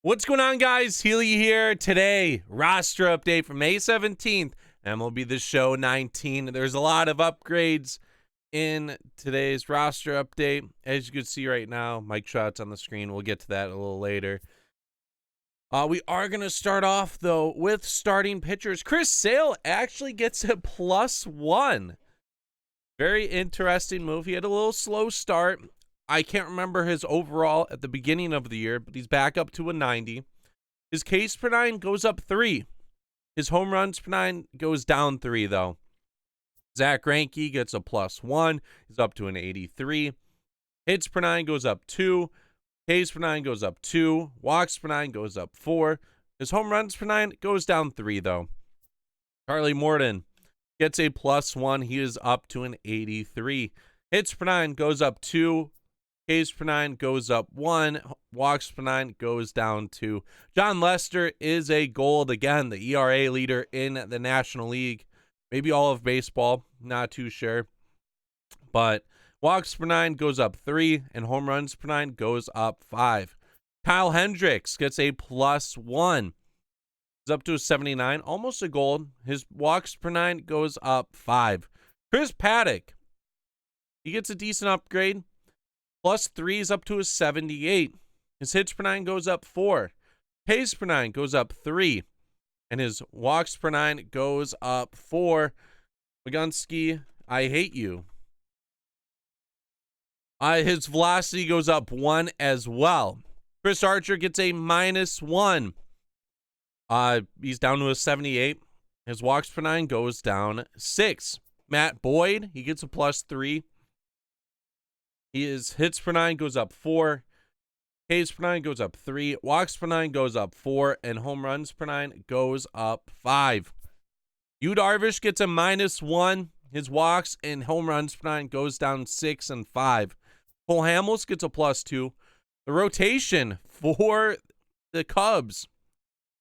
What's going on, guys? Healy here. Today, roster update from May 17th, MLB The Show 19. There's a lot of upgrades in today's roster update. As you can see right now, Mike Trout's on the screen. We'll get to that a little later. We are going to start off, though, with starting pitchers. Chris Sale actually gets a +1. Very interesting move. He had a little slow start. I can't remember his overall at the beginning of the year, but he's back up to a 90. His Ks per 9 goes up 3. His home runs per 9 goes down 3, though. Zach Greinke gets a +1. He's up to an 83. Hits per 9 goes up 2. Ks per 9 goes up 2. Walks per 9 goes up 4. His home runs per 9 goes down 3, though. Charlie Morton gets a +1. He is up to an 83. Hits per 9 goes up 2. Ks per 9 goes up 1. Walks per 9 goes down 2. John Lester is a gold again, the ERA leader in the National League. Maybe all of baseball, not too sure. But walks per 9 goes up 3, and home runs per 9 goes up 5. Kyle Hendricks gets a +1. He's up to a 79, almost a gold. His walks per 9 goes up 5. Chris Paddock, he gets a decent upgrade. +3 is up to a 78. His hits per 9 goes up 4. Ks per 9 goes up 3. And his walks per 9 goes up 4. Wagunski, I hate you. His velocity goes up 1 as well. Chris Archer gets a -1. He's down to a 78. His walks per 9 goes down 6. Matt Boyd, he gets a +3. His hits per 9 goes up 4. Ks per 9 goes up 3. Walks per 9 goes up 4. And home runs per 9 goes up 5. Yu Darvish gets a -1. His walks and home runs per 9 goes down 6 and 5. Cole Hamels gets a +2. The rotation for the Cubs,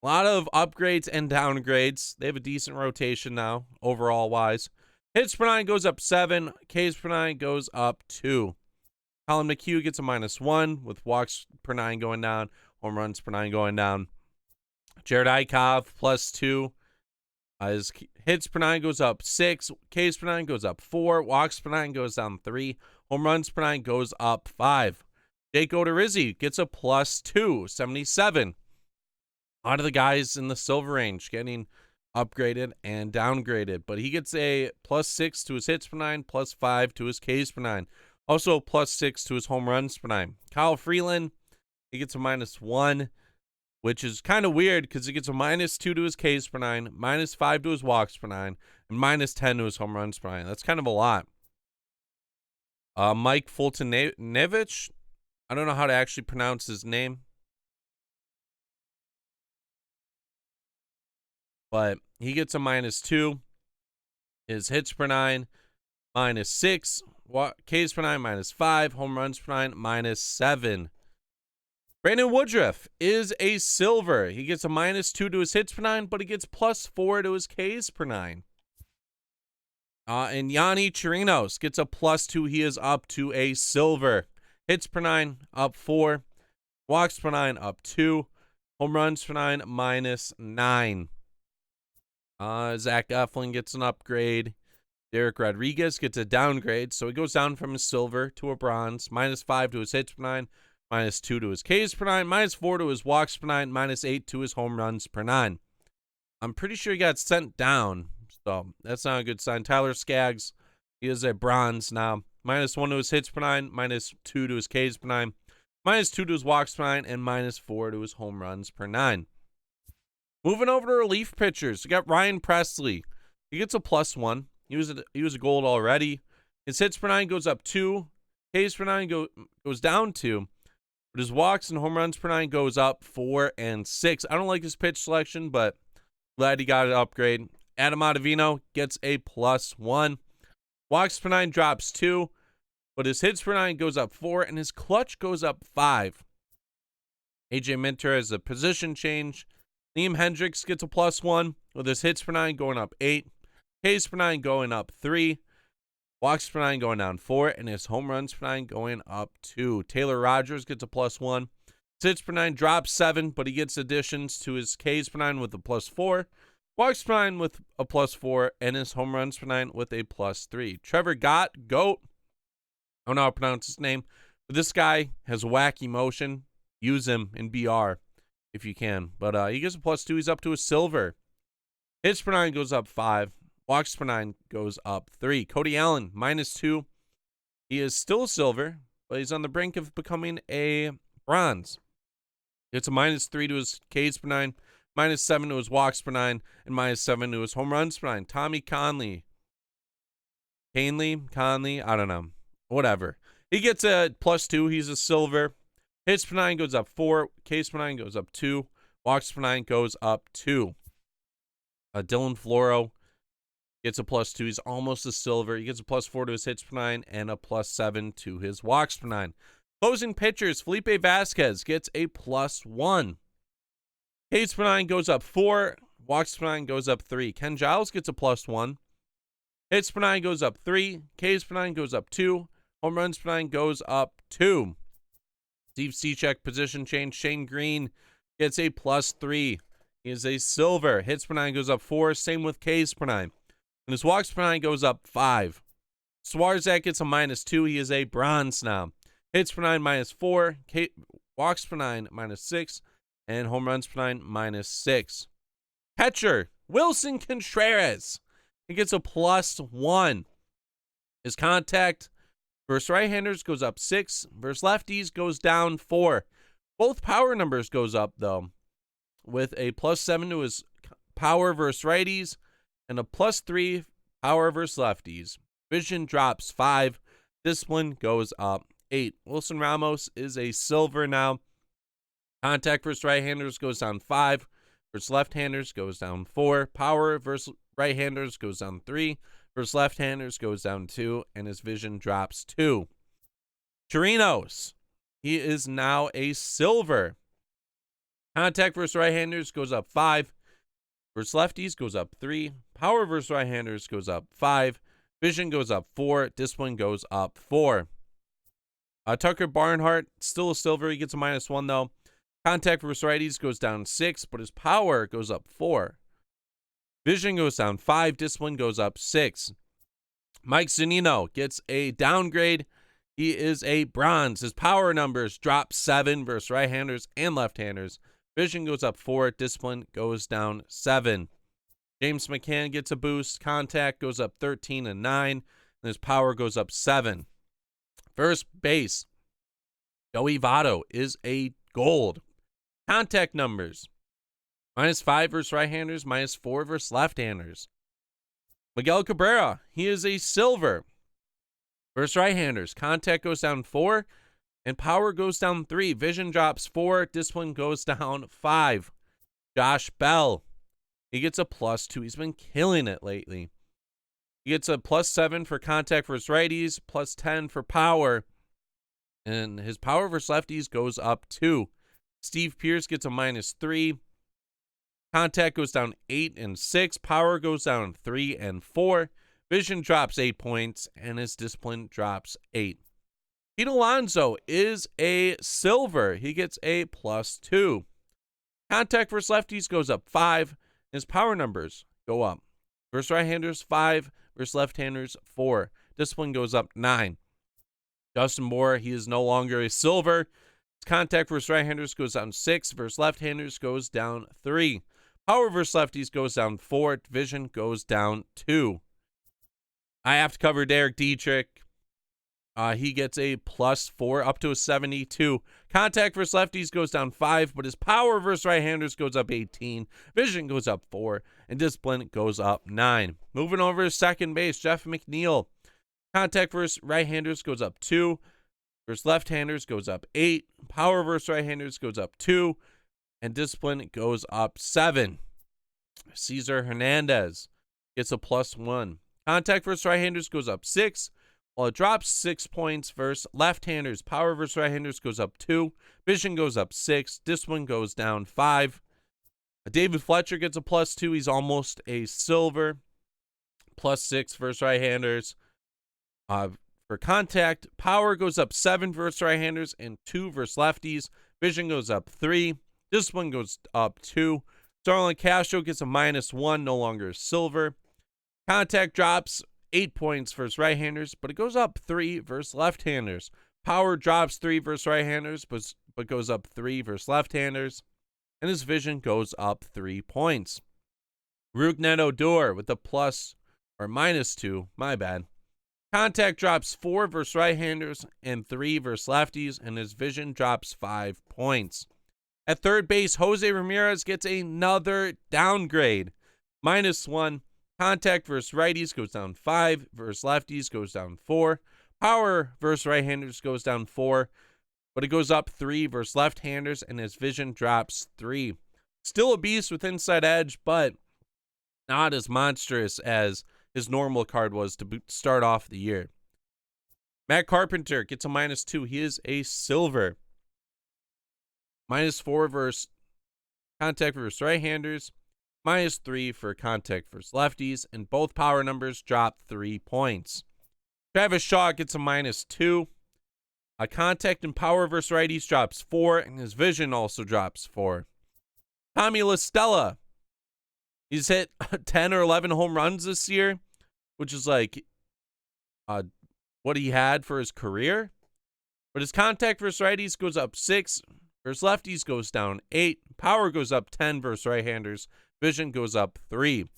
a lot of upgrades and downgrades. They have a decent rotation now, overall wise. Hits per 9 goes up 7. Ks per 9 goes up 2. Colin McHugh gets a -1 with walks per 9 going down, home runs per 9 going down. Jared Eichhoff +2. His hits per 9 goes up 6. Ks per 9 goes up 4. Walks per 9 goes down 3. Home runs per 9 goes up 5. Jake Odorizzi gets a +2, 77. A lot of the guys in the silver range getting upgraded and downgraded, but he gets a +6 to his hits per 9, +5 to his Ks per 9. Also +6 to his home runs per 9. Kyle Freeland, he gets a -1, which is kind of weird because he gets a -2 to his Ks per 9, -5 to his walks per 9, and -10 to his home runs per 9. That's kind of a lot. Mike Fultonevich, I don't know how to actually pronounce his name, but he gets a -2. His hits per 9, -6. Ks per 9, -5. Home runs per 9, -7. Brandon Woodruff is a silver. He gets a -2 to his hits per 9, but he gets +4 to his Ks per 9. And Yanni Chirinos gets a +2. He is up to a silver. Hits per 9, up 4. Walks per 9, up 2. Home runs per 9, -9. Zach Eflin gets an upgrade. Derek Rodriguez gets a downgrade, so he goes down from a silver to a bronze. -5 to his hits per 9, -2 to his Ks per 9, -4 to his walks per 9, -8 to his home runs per 9. I'm pretty sure he got sent down, so that's not a good sign. Tyler Skaggs, he is a bronze now. -1 to his hits per 9, -2 to his Ks per 9, -2 to his walks per 9, and -4 to his home runs per 9. Moving over to relief pitchers, we got Ryan Presley. He gets a +1. He was a gold already. His hits per 9 goes up 2. Ks per 9 goes down 2. But his walks and home runs per 9 goes up 4 and 6. I don't like his pitch selection, but glad he got an upgrade. Adam Ottavino gets a +1. Walks per 9 drops 2. But his hits per 9 goes up 4. And his clutch goes up 5. AJ Minter has a position change. Liam Hendricks gets a +1 with his hits per 9 going up 8. Ks per 9 going up 3. Walks per 9 going down 4. And his home runs per 9 going up 2. Taylor Rogers gets a +1. Hits per nine drops 7, but he gets additions to his Ks per nine with a +4, walks per nine with a +4, and his home runs per nine with a +3. Trevor Gott, GOAT. I don't know how to pronounce his name, but this guy has wacky motion. Use him in BR if you can. But he gets a +2. He's up to a silver. Hits per nine goes up 5. Walks per nine goes up 3. Cody Allen, -2. He is still a silver, but he's on the brink of becoming a bronze. It's a -3 to his Ks per nine, -7 to his walks per nine, and -7 to his home runs per nine. Tommy Conley. Conley, I don't know. Whatever. He gets a +2. He's a silver. Hits per nine goes up 4. Ks per nine goes up 2. Walks per nine goes up 2. Dylan Floro gets a +2. He's almost a silver. He gets a +4 to his hits per nine and a +7 to his walks per nine. Closing pitchers, Felipe Vasquez gets a +1. Hits per nine goes up 4. Walks per nine goes up 3. Ken Giles gets a +1. Hits per nine goes up 3. Ks per nine goes up 2. Home runs per nine goes up 2. Steve Cishek position change. Shane Green gets a +3. He is a silver. Hits per nine goes up 4. Same with Ks per nine. And his walks per nine goes up 5. Swarzak gets a -2. He is a bronze now. Hits per nine -4. Walks per nine -6. And home runs per nine -6. Catcher, Wilson Contreras. He gets a +1. His contact versus right-handers goes up 6. Versus lefties goes down 4. Both power numbers goes up, though, with a +7 to his power versus righties and a +3 power versus lefties. Vision drops 5. Discipline goes up 8. Wilson Ramos is a silver now. Contact versus right-handers goes down 5. Versus left-handers goes down 4. Power versus right-handers goes down 3. Versus left-handers goes down 2. And his vision drops 2. Chirinos, he is now a silver. Contact versus right-handers goes up 5. Versus lefties goes up 3. Power versus right-handers goes up 5. Vision goes up 4. Discipline goes up 4. Tucker Barnhart, still a silver. He gets a -1, though. Contact versus righties goes down 6, but his power goes up 4. Vision goes down 5. Discipline goes up 6. Mike Zunino gets a downgrade. He is a bronze. His power numbers drop 7 versus right-handers and left-handers. Vision goes up 4. Discipline goes down 7. James McCann gets a boost. Contact goes up 13 and 9. And his power goes up 7. First base, Joey Votto is a gold. Contact numbers, -5 versus right-handers, -4 versus left-handers. Miguel Cabrera, he is a silver. Versus right-handers, contact goes down 4, and power goes down 3. Vision drops 4, discipline goes down 5. Josh Bell, he gets a +2. He's been killing it lately. He gets a +7 for contact versus righties, +10 for power, and his power versus lefties goes up 2. Steve Pearce gets a -3. Contact goes down 8 and 6. Power goes down 3 and 4. Vision drops 8 points, and his discipline drops 8. Pete Alonso is a silver. He gets a +2. Contact versus lefties goes up 5. His power numbers go up. Versus right-handers, 5. Versus left-handers, 4. Discipline goes up 9. Justin Moore, he is no longer a silver. His contact versus right-handers goes down 6. Versus left-handers goes down 3. Power versus lefties goes down 4. Vision goes down 2. I have to cover Derek Dietrich. He gets a +4 up to a 72. Contact versus lefties goes down 5, but his power versus right-handers goes up 18. Vision goes up 4, and discipline goes up 9. Moving over to second base, Jeff McNeil. Contact versus right-handers goes up 2. Versus left-handers goes up 8. Power versus right-handers goes up 2. And discipline goes up 7. Cesar Hernandez gets a +1. Contact versus right-handers goes up 6. While it drops 6 points versus left-handers. Power versus right-handers goes up 2. Vision goes up 6. Discipline goes down 5. David Fletcher gets a +2. He's almost a silver. +6 versus right-handers. For contact, power goes up 7 versus right-handers and 2 versus lefties. Vision goes up 3. Discipline goes up 2. Starlin Castro gets a -1, no longer a silver. Contact drops 8 points versus right-handers, but it goes up 3 versus left-handers. Power drops 3 versus right-handers, but goes up 3 versus left-handers. And his vision goes up 3 points. Rougned Odor with a -2, my bad. Contact drops 4 versus right-handers and 3 versus lefties, and his vision drops 5 points. At third base, Jose Ramirez gets another downgrade. -1. Contact versus righties goes down 5, versus lefties goes down 4. Power versus right-handers goes down 4, but it goes up 3 versus left-handers, and his vision drops 3. Still a beast with inside edge, but not as monstrous as his normal card was to start off the year. Matt Carpenter gets a -2. He is a silver. -4 versus contact versus right-handers. -3 for contact versus lefties. And both power numbers drop 3 points. Travis Shaw gets a -2. A contact and power versus righties drops 4. And his vision also drops 4. Tommy La Stella. He's hit 10 or 11 home runs this year, which is like what he had for his career. But his contact versus righties goes up 6, versus lefties goes down 8. Power goes up 10 versus right-handers. Vision goes up 3.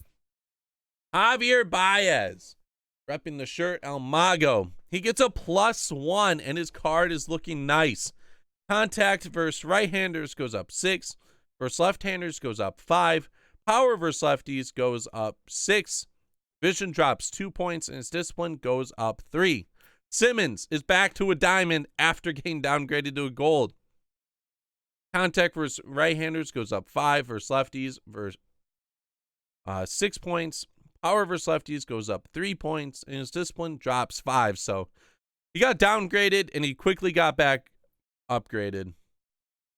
Javier Baez, repping the shirt, El Mago. He gets a +1, and his card is looking nice. Contact versus right-handers goes up 6, versus left-handers goes up 5. Power versus lefties goes up 6. Vision drops 2 points, and his discipline goes up 3. Simmons is back to a diamond after getting downgraded to a gold. Contact versus right-handers goes up 5, versus lefties versus 6 points. Power versus lefties goes up 3 points, and his discipline drops 5. So he got downgraded, and he quickly got back upgraded.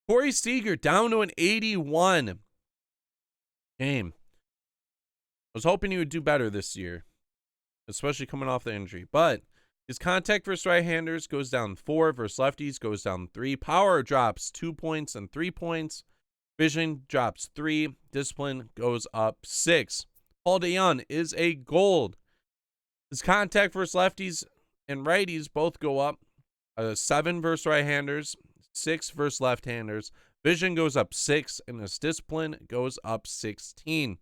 Corey Seager down to an 81. Game. I was hoping he would do better this year, especially coming off the injury. But his contact versus right-handers goes down 4, versus lefties goes down 3. Power drops 2 points and 3 points. Vision drops 3. Discipline goes up 6. Paul DeJong is a gold. His contact versus lefties and righties both go up. 7 versus right-handers, 6 versus left-handers. Vision goes up 6, and his discipline goes up 16.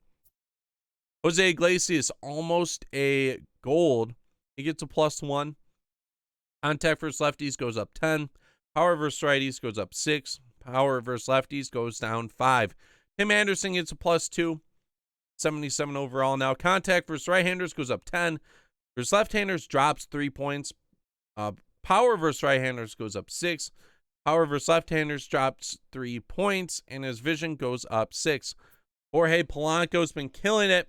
Jose Iglesias, almost a gold. He gets a +1. Contact versus lefties goes up 10. Power versus righties goes up 6. Power versus lefties goes down 5. Tim Anderson gets a +2. 77 overall now. Contact versus right-handers goes up 10. Versus left-handers drops 3 points. Power versus right-handers goes up 6. Power versus left-handers drops 3 points, and his vision goes up 6. Jorge Polanco's been killing it.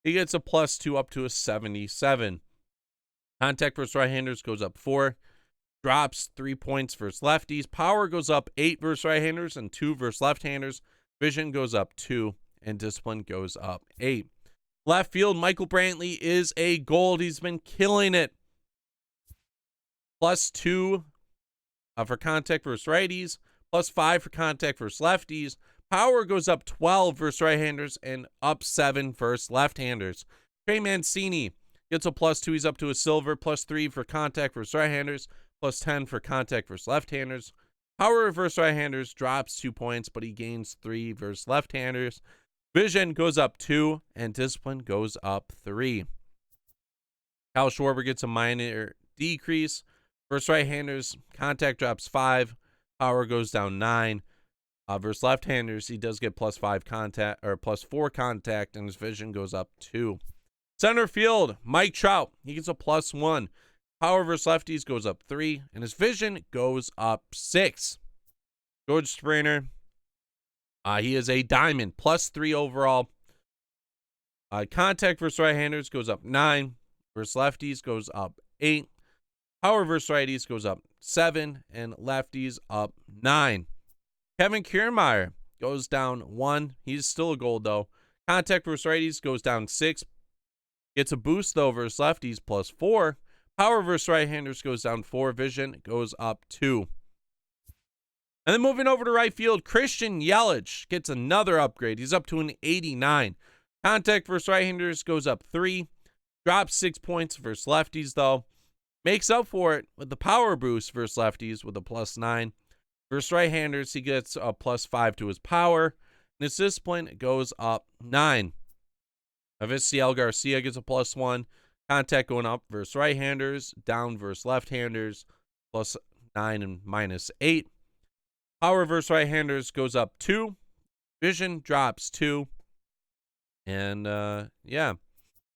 He gets a +2 up to a 77. Contact versus right-handers goes up 4. Drops 3 points versus lefties. Power goes up 8 versus right-handers and 2 versus left-handers. Vision goes up 2, and discipline goes up 8. Left field, Michael Brantley is a gold. He's been killing it. +2 for contact versus righties. +5 for contact versus lefties. Power goes up 12 versus right-handers and up 7 versus left-handers. Trey Mancini gets a +2. He's up to a silver. +3 for contact versus right-handers. +10 for contact versus left-handers. Power versus right-handers drops 2 points, but he gains 3 versus left-handers. Vision goes up 2, and discipline goes up 3. Kyle Schwarber gets a minor decrease. Versus right-handers, contact drops 5. Power goes down 9. Versus left-handers, he does get +5 contact or +4 contact, and his vision goes up 2. Center field, Mike Trout, he gets a +1. Power versus lefties goes up 3, and his vision goes up 6. George Springer, he is a diamond, +3 overall. Contact versus right-handers goes up 9. Versus lefties goes up 8. Power versus righties goes up 7, and lefties up 9. Kevin Kiermaier goes down 1. He's still a gold, though. Contact versus righties goes down 6. Gets a boost, though, versus lefties +4. Power versus right-handers goes down 4. Vision goes up 2. And then moving over to right field, Christian Yelich gets another upgrade. He's up to an 89. Contact versus right-handers goes up 3. Drops 6 points versus lefties, though. Makes up for it with the power boost versus lefties with a +9. Versus right-handers, he gets a +5 to his power. And his discipline goes up 9. Avisail Garcia gets a +1. Contact going up versus right-handers. Down versus left-handers. +9 and -8. Power versus right-handers goes up 2. Vision drops 2. And, yeah.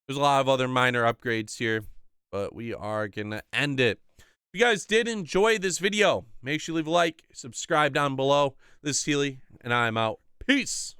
There's a lot of other minor upgrades here, but we are going to end it. If you guys did enjoy this video, make sure you leave a like, subscribe down below. This is Healy, and I'm out. Peace.